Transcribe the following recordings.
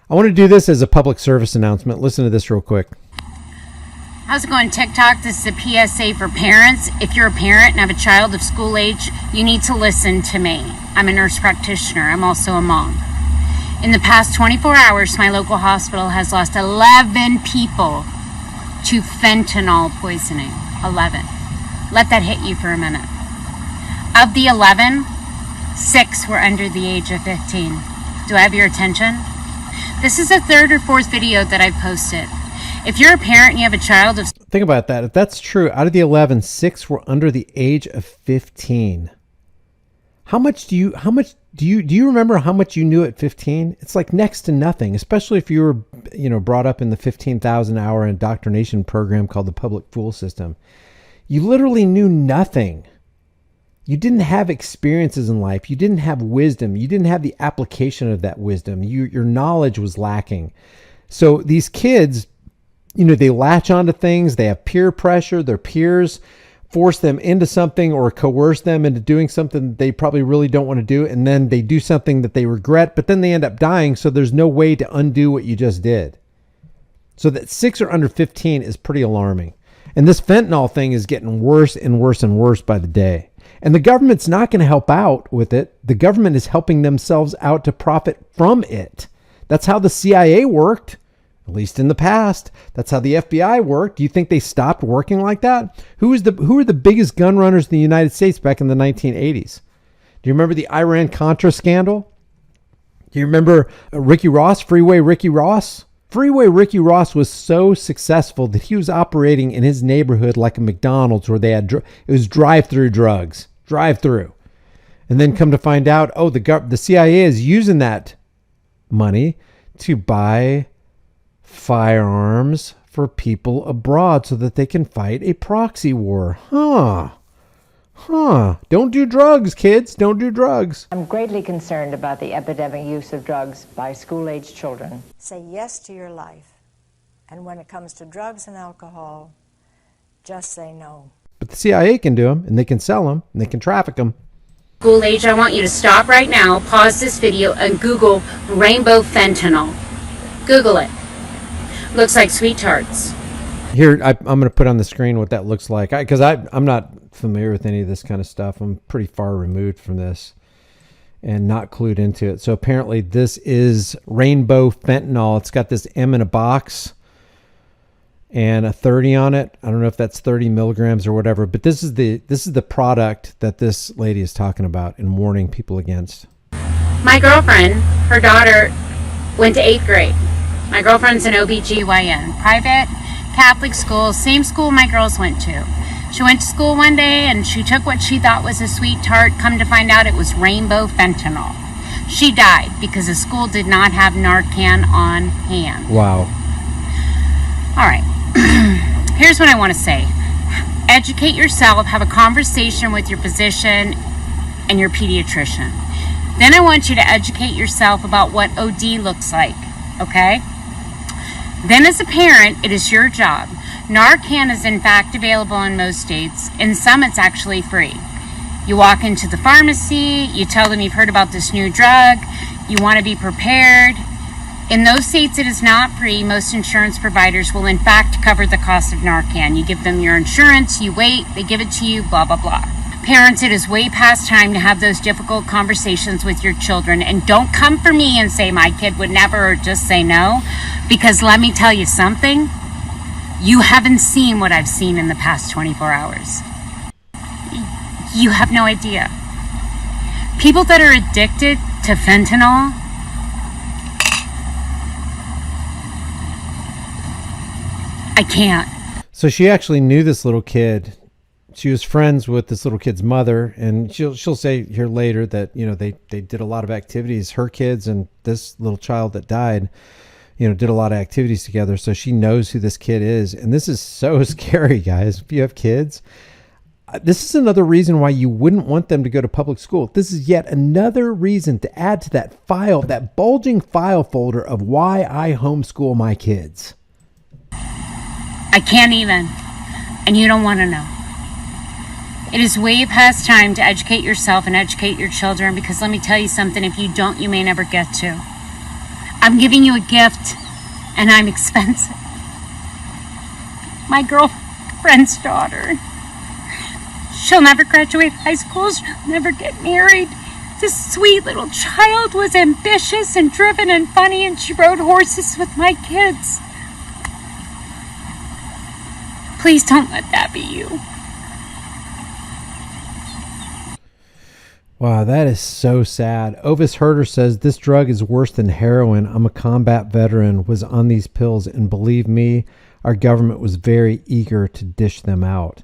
I want to do this as a public service announcement. Listen to this real quick. How's it going, TikTok? This is a PSA for parents. If you're a parent and have a child of school age, you need to listen to me. I'm a nurse practitioner. I'm also a mom. In the past 24 hours, my local hospital has lost 11 people to fentanyl poisoning. 11. Let that hit you for a minute. Of the 11, 6 were under the age of 15. Do I have your attention? This is the third or fourth video that I've posted. If you're a parent and you have a child of... Think about that. If that's true, out of the 11, 6 were under the age of 15. Do you remember how much you knew at 15? It's like next to nothing, especially if you were, brought up in the 15,000 hour indoctrination program called the public school system. You literally knew nothing. You didn't have experiences in life. You didn't have wisdom. You didn't have the application of that wisdom. Your knowledge was lacking. So these kids, they latch onto things. They have peer pressure. Their peers force them into something or coerce them into doing something that they probably really don't want to do. And then they do something that they regret, but then they end up dying. So there's no way to undo what you just did. So that 6 or under 15 is pretty alarming. And this fentanyl thing is getting worse and worse and worse by the day. And the government's not going to help out with it. The government is helping themselves out to profit from it. That's how the CIA worked, at least in the past. That's how the FBI worked. Do you think they stopped working like that? Who are the biggest gun runners in the United States back in the 1980s? Do you remember the Iran-Contra scandal? Do you remember Freeway Ricky Ross? Freeway Ricky Ross was so successful that he was operating in his neighborhood like a McDonald's where they had, it was drive-through drugs, drive-through. And then come to find out, the CIA is using that money to buy firearms for people abroad so that they can fight a proxy war. Don't do drugs, kids. Don't do drugs. I'm greatly concerned about the epidemic use of drugs by school-age children. Say yes to your life. And when it comes to drugs and alcohol, just say no. But the CIA can do them, and they can sell them, and they can traffic them. School age, I want you to stop right now, pause this video, and Google rainbow fentanyl. Google it. Looks like sweet tarts. Here, I'm going to put on the screen what that looks like. Because I'm not familiar with any of this kind of stuff. I'm pretty far removed from this and not clued into it. So apparently this is rainbow fentanyl. It's got this M in a box and a 30 on it. I don't know if that's 30 milligrams or whatever, but this is the product that this lady is talking about and warning people against. My girlfriend, her daughter, went to 8th grade. My girlfriend's an OBGYN, private Catholic school, same school my girls went to. She went to school one day and she took what she thought was a sweet tart. Come to find out it was rainbow fentanyl. She died because the school did not have Narcan on hand. Wow. All right. Here's what I want to say. Educate yourself, have a conversation with your physician and your pediatrician. Then I want you to educate yourself about what OD looks like, okay? Then as a parent, it is your job. Narcan is in fact available in most states. In some, it's actually free. You walk into the pharmacy, you tell them you've heard about this new drug, you want to be prepared. In those states, it is not free. Most insurance providers will in fact cover the cost of Narcan. You give them your insurance, you wait, they give it to you, blah, blah, blah. Parents, it is way past time to have those difficult conversations with your children. And don't come for me and say my kid would never, or just say no. Because let me tell you something. You haven't seen what I've seen in the past 24 hours. You have no idea. People that are addicted to fentanyl, I can't. So she actually knew this little kid. She was friends with this little kid's mother, and she'll say here later that, they did a lot of activities. Her kids and this little child that died, did a lot of activities together. So she knows who this kid is. And this is so scary, guys. If you have kids, this is another reason why you wouldn't want them to go to public school. This is yet another reason to add to that file, that bulging file folder of why I homeschool my kids. I can't even. And you don't want to know. It is way past time to educate yourself and educate your children, because let me tell you something, if you don't, you may never get to. I'm giving you a gift, and I'm expensive. My girlfriend's daughter. She'll never graduate high school. She'll never get married. This sweet little child was ambitious and driven and funny, and she rode horses with my kids. Please don't let that be you. Wow, that is so sad. Ovis Herder says, this drug is worse than heroin. I'm a combat veteran, was on these pills, and believe me, our government was very eager to dish them out.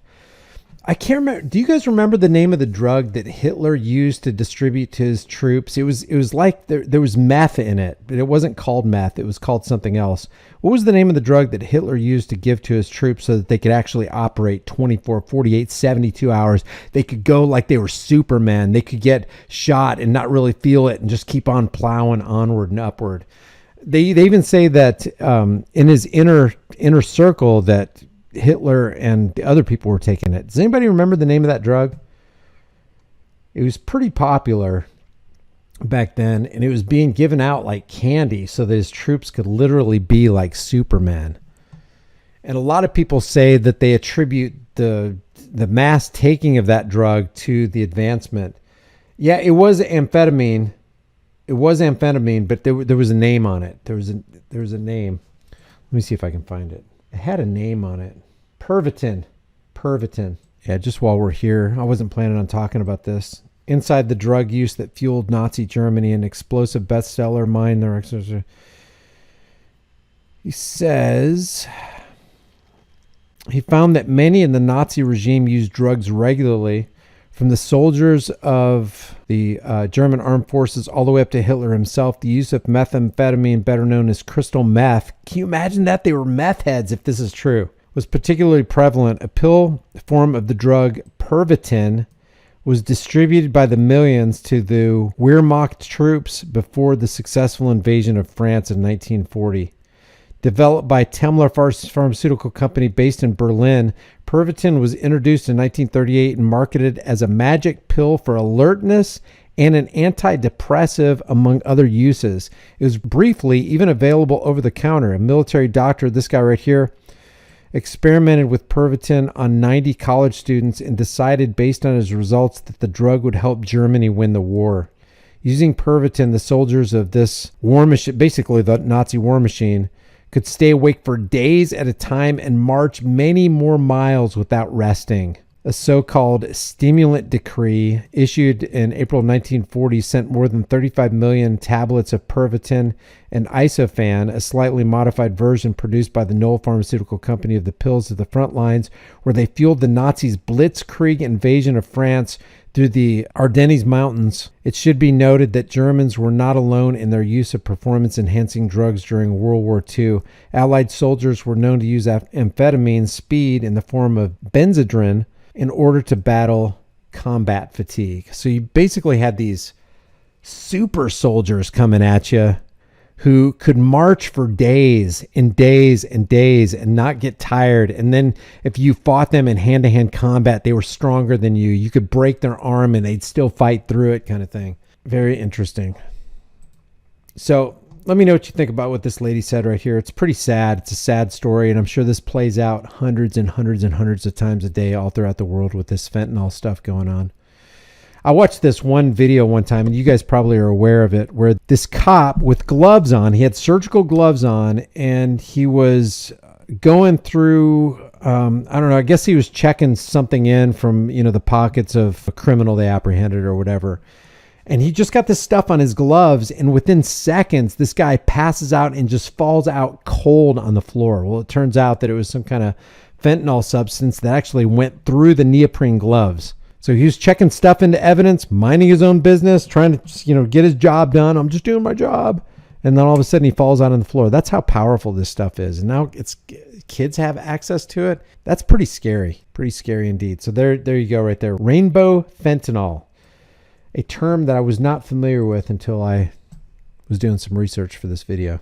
I can't remember. Do you guys remember the name of the drug that Hitler used to distribute to his troops? It was like there was meth in it, but it wasn't called meth. It was called something else. What was the name of the drug that Hitler used to give to his troops so that they could actually operate 24, 48, 72 hours? They could go like they were Superman. They could get shot and not really feel it and just keep on plowing onward and upward. They even say that in his inner circle that Hitler and the other people were taking it. Does anybody remember the name of that drug? It was pretty popular back then, and it was being given out like candy so that his troops could literally be like Superman. And a lot of people say that they attribute the mass taking of that drug to the advancement. Yeah, it was amphetamine. It was amphetamine, but there was a name on it. There was a name. Let me see if I can find it. It had a name on it. Pervitin. Yeah, just while we're here, I wasn't planning on talking about this. Inside the drug use that fueled Nazi Germany, an explosive bestseller, Mind their exercise. He says he found that many in the Nazi regime used drugs regularly, from the soldiers of the German armed forces all the way up to Hitler himself. The use of methamphetamine, better known as crystal meth. Can you imagine that? They were meth heads if this is true. Was particularly prevalent. A pill form of the drug Pervitin was distributed by the millions to the Wehrmacht troops before the successful invasion of France in 1940. Developed by Temmler Pharmaceutical Company based in Berlin, Pervitin was introduced in 1938 and marketed as a magic pill for alertness and an antidepressive, among other uses. It was briefly even available over the counter. A military doctor, this guy right here, experimented with Pervitin on 90 college students and decided based on his results that the drug would help Germany win the war. Using Pervitin, the soldiers of this war machine, basically the Nazi war machine, could stay awake for days at a time and march many more miles without resting. A so-called stimulant decree issued in April 1940 sent more than 35 million tablets of Pervitin and Isofan, a slightly modified version produced by the Knoll Pharmaceutical Company, of the pills to the front lines, where they fueled the Nazis' blitzkrieg invasion of France through the Ardennes Mountains. It should be noted that Germans were not alone in their use of performance-enhancing drugs during World War II. Allied soldiers were known to use amphetamine speed in the form of Benzedrine in order to battle combat fatigue. So you basically had these super soldiers coming at you who could march for days and days and days and not get tired. And then if you fought them in hand-to-hand combat, they were stronger than you. You could break their arm and they'd still fight through it, kind of thing. Very interesting. So let me know what you think about what this lady said right here. It's pretty sad. It's a sad story, and I'm sure this plays out hundreds and hundreds and hundreds of times a day all throughout the world with this fentanyl stuff going on. I watched this one video one time, and you guys probably are aware of it, where this cop with gloves on, he had surgical gloves on, and he was going through, I don't know, I guess he was checking something in from, the pockets of a criminal they apprehended or whatever. And he just got this stuff on his gloves, and within seconds, this guy passes out and just falls out cold on the floor. Well, it turns out that it was some kind of fentanyl substance that actually went through the neoprene gloves. So he was checking stuff into evidence, minding his own business, trying to, get his job done. I'm just doing my job. And then all of a sudden he falls out on the floor. That's how powerful this stuff is. And now kids have access to it. That's pretty scary. Pretty scary indeed. So there you go right there. Rainbow fentanyl. A term that I was not familiar with until I was doing some research for this video.